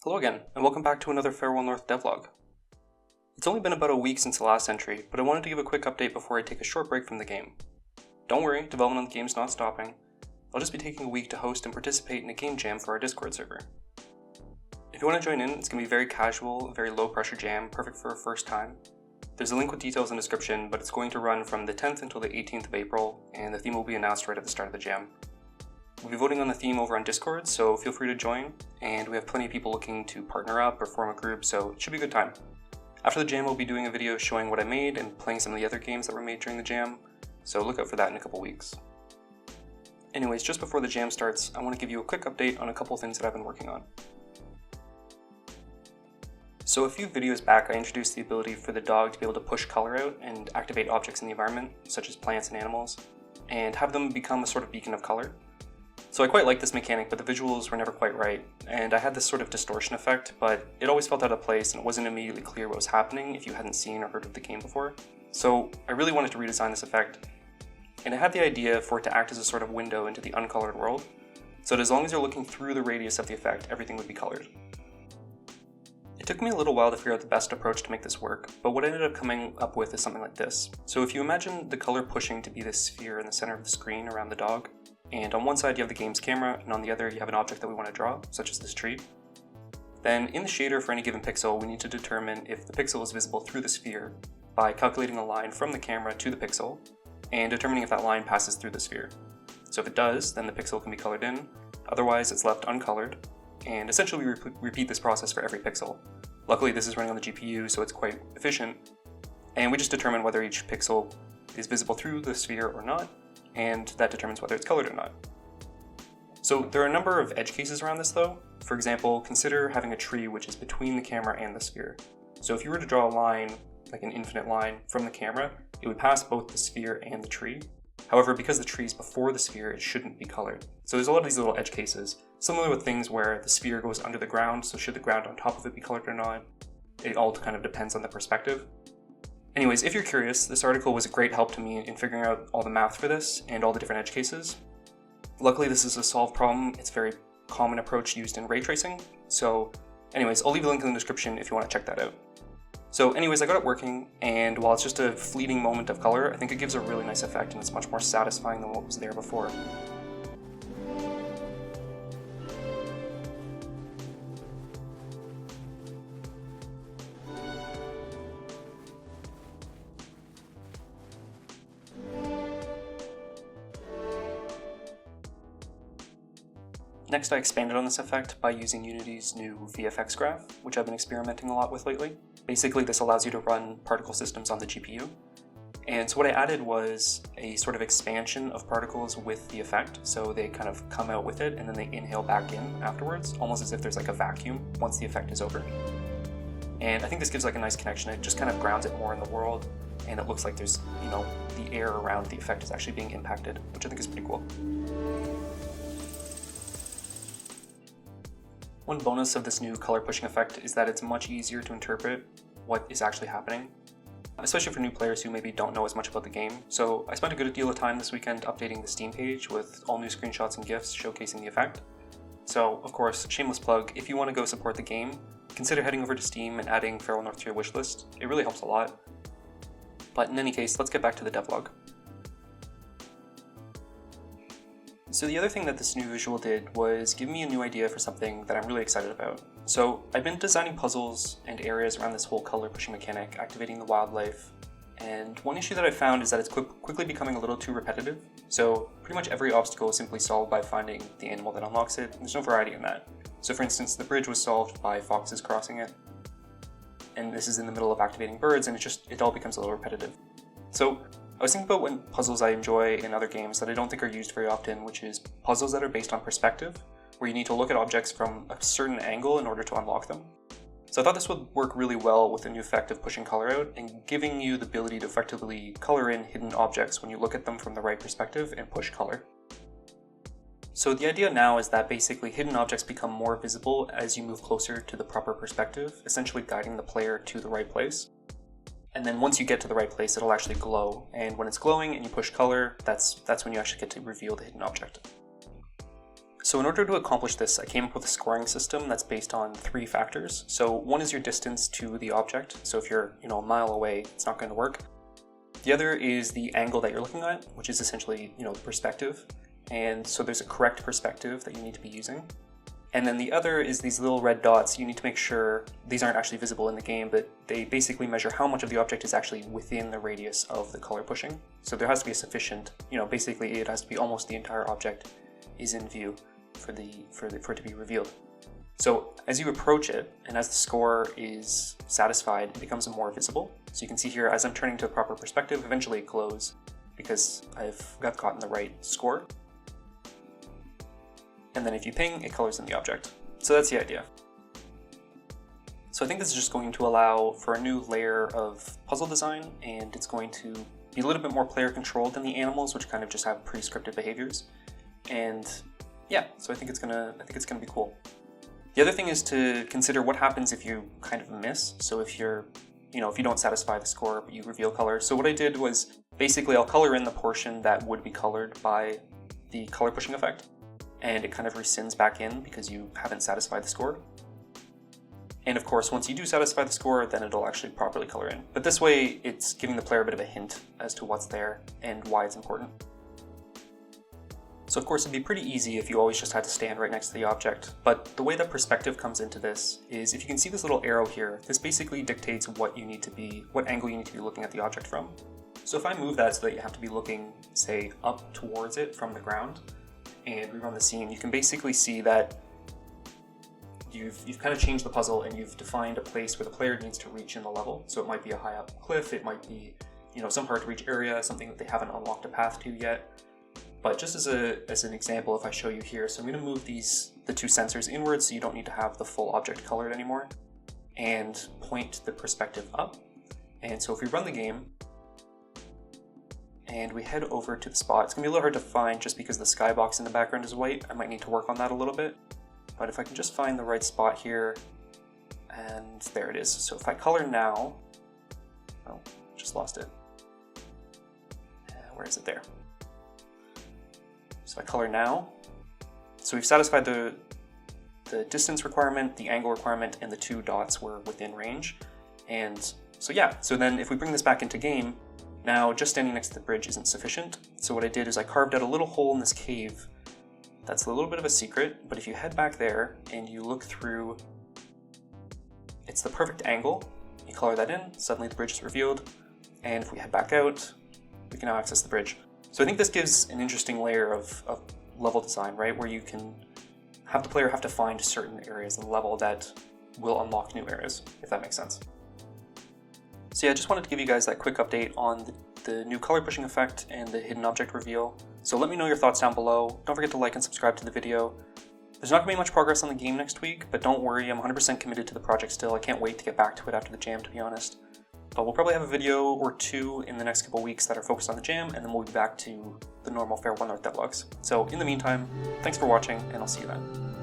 Hello again, and welcome back to another Farewell North devlog. It's only been about a week since the last entry, but I wanted to give a quick update before I take a short break from the game. Don't worry, development on the game's not stopping. I'll just be taking a week to host and participate in a game jam for our Discord server. If you want to join in, it's going to be very casual, very low pressure jam, perfect for a first time. There's a link with details in the description, but it's going to run from the 10th until the 18th of April, and the theme will be announced right at the start of the jam. We'll be voting on the theme over on Discord, so feel free to join, and we have plenty of people looking to partner up or form a group, so it should be a good time. After the jam, we'll be doing a video showing what I made and playing some of the other games that were made during the jam, so look out for that in a couple weeks. Anyways, just before the jam starts, I want to give you a quick update on a couple things that I've been working on. So a few videos back, I introduced the ability for the dog to be able to push color out and activate objects in the environment, such as plants and animals, and have them become a sort of beacon of color. So I quite liked this mechanic, but the visuals were never quite right, and I had this sort of distortion effect, but it always felt out of place and it wasn't immediately clear what was happening if you hadn't seen or heard of the game before. So I really wanted to redesign this effect, and I had the idea for it to act as a sort of window into the uncolored world, so that as long as you're looking through the radius of the effect, everything would be colored. It took me a little while to figure out the best approach to make this work, but what I ended up coming up with is something like this. So if you imagine the color pushing to be this sphere in the center of the screen around the dog, and on one side you have the game's camera, and on the other you have an object that we want to draw, such as this tree. Then in the shader for any given pixel, we need to determine if the pixel is visible through the sphere by calculating a line from the camera to the pixel, and determining if that line passes through the sphere. So if it does, then the pixel can be colored in, otherwise it's left uncolored, and essentially we repeat this process for every pixel. Luckily this is running on the GPU, so it's quite efficient, and we just determine whether each pixel is visible through the sphere or not, and that determines whether it's colored or not. So there are a number of edge cases around this though. For example, consider having a tree which is between the camera and the sphere. So if you were to draw a line, like an infinite line, from the camera, it would pass both the sphere and the tree. However, because the tree is before the sphere, it shouldn't be colored. So there's a lot of these little edge cases, similar with things where the sphere goes under the ground, so should the ground on top of it be colored or not? It all kind of depends on the perspective. Anyways, if you're curious, this article was a great help to me in figuring out all the math for this and all the different edge cases. Luckily, this is a solved problem. It's a very common approach used in ray tracing. So anyways, I'll leave a link in the description if you want to check that out. So anyways, I got it working, and while it's just a fleeting moment of color, I think it gives a really nice effect and it's much more satisfying than what was there before. Next, I expanded on this effect by using Unity's new VFX Graph, which I've been experimenting a lot with lately. Basically, this allows you to run particle systems on the GPU. And so what I added was a sort of expansion of particles with the effect, so they kind of come out with it and then they inhale back in afterwards, almost as if there's like a vacuum once the effect is over. And I think this gives like a nice connection. It just kind of grounds it more in the world, and it looks like there's, the air around the effect is actually being impacted, which I think is pretty cool. One bonus of this new color pushing effect is that it's much easier to interpret what is actually happening, especially for new players who maybe don't know as much about the game. So I spent a good deal of time this weekend updating the Steam page with all new screenshots and GIFs showcasing the effect. So of course, shameless plug, if you want to go support the game, consider heading over to Steam and adding Farewell North to your wishlist. It really helps a lot. But in any case, let's get back to the devlog. So the other thing that this new visual did was give me a new idea for something that I'm really excited about. So I've been designing puzzles and areas around this whole color pushing mechanic, activating the wildlife, and one issue that I found is that it's quickly becoming a little too repetitive. So pretty much every obstacle is simply solved by finding the animal that unlocks it, and there's no variety in that. So for instance, the bridge was solved by foxes crossing it, and this is in the middle of activating birds, and it all becomes a little repetitive. So I was thinking about what puzzles I enjoy in other games that I don't think are used very often, which is puzzles that are based on perspective, where you need to look at objects from a certain angle in order to unlock them. So I thought this would work really well with the new effect of pushing color out and giving you the ability to effectively color in hidden objects when you look at them from the right perspective and push color. So the idea now is that basically hidden objects become more visible as you move closer to the proper perspective, essentially guiding the player to the right place. And then once you get to the right place, it'll actually glow. And when it's glowing and you push color, that's when you actually get to reveal the hidden object. So in order to accomplish this, I came up with a scoring system that's based on 3 factors. So one is your distance to the object. So if you're, a mile away, it's not going to work. The other is the angle that you're looking at, which is essentially, the perspective. And so there's a correct perspective that you need to be using. And then the other is these little red dots. You need to make sure these aren't actually visible in the game, but they basically measure how much of the object is actually within the radius of the color pushing. So there has to be a sufficient, basically it has to be almost the entire object is in view for it to be revealed. So as you approach it, and as the score is satisfied, it becomes more visible. So you can see here, as I'm turning to the proper perspective, eventually it glows because I've gotten the right score. And then if you ping, it colors in the object. So that's the idea. So I think this is just going to allow for a new layer of puzzle design, and it's going to be a little bit more player controlled than the animals, which kind of just have pre-scripted behaviors. And yeah, so I think it's gonna be cool. The other thing is to consider what happens if you kind of miss. So if you're, if you don't satisfy the score, but you reveal color. So what I did was basically I'll color in the portion that would be colored by the color pushing effect, and it kind of rescinds back in because you haven't satisfied the score. And of course, once you do satisfy the score, then it'll actually properly color in. But this way, it's giving the player a bit of a hint as to what's there and why it's important. So of course, it'd be pretty easy if you always just had to stand right next to the object. But the way that perspective comes into this is, if you can see this little arrow here, this basically dictates what angle you need to be looking at the object from. So if I move that so that you have to be looking, say, up towards it from the ground, and rerun the scene, you can basically see that you've kind of changed the puzzle and you've defined a place where the player needs to reach in the level. So it might be a high up cliff, it might be some hard to reach area, something that they haven't unlocked a path to yet. But just as an example, if I show you here, so I'm going to move the 2 sensors inwards so you don't need to have the full object colored anymore, and point the perspective up. And so if we run the game, and we head over to the spot, it's going to be a little hard to find just because the skybox in the background is white. I might need to work on that a little bit. But if I can just find the right spot here, and there it is. So if I color now, oh, just lost it. Where is it there? So I color now. So we've satisfied the distance requirement, the angle requirement, and the 2 dots were within range. And so yeah, so then if we bring this back into game, now just standing next to the bridge isn't sufficient. So what I did is I carved out a little hole in this cave. That's a little bit of a secret, but if you head back there and you look through, it's the perfect angle. You color that in, suddenly the bridge is revealed. And if we head back out, we can now access the bridge. So I think this gives an interesting layer of level design, right? Where you can have the player have to find certain areas in the level that will unlock new areas, if that makes sense. So yeah, I just wanted to give you guys that quick update on the new color pushing effect and the hidden object reveal. So let me know your thoughts down below. Don't forget to like and subscribe to the video. There's not going to be much progress on the game next week, but don't worry, I'm 100% committed to the project still. I can't wait to get back to it after the jam, to be honest. But we'll probably have a video or 2 in the next couple weeks that are focused on the jam, and then we'll be back to the normal Fair One North devlogs. So in the meantime, thanks for watching, and I'll see you then.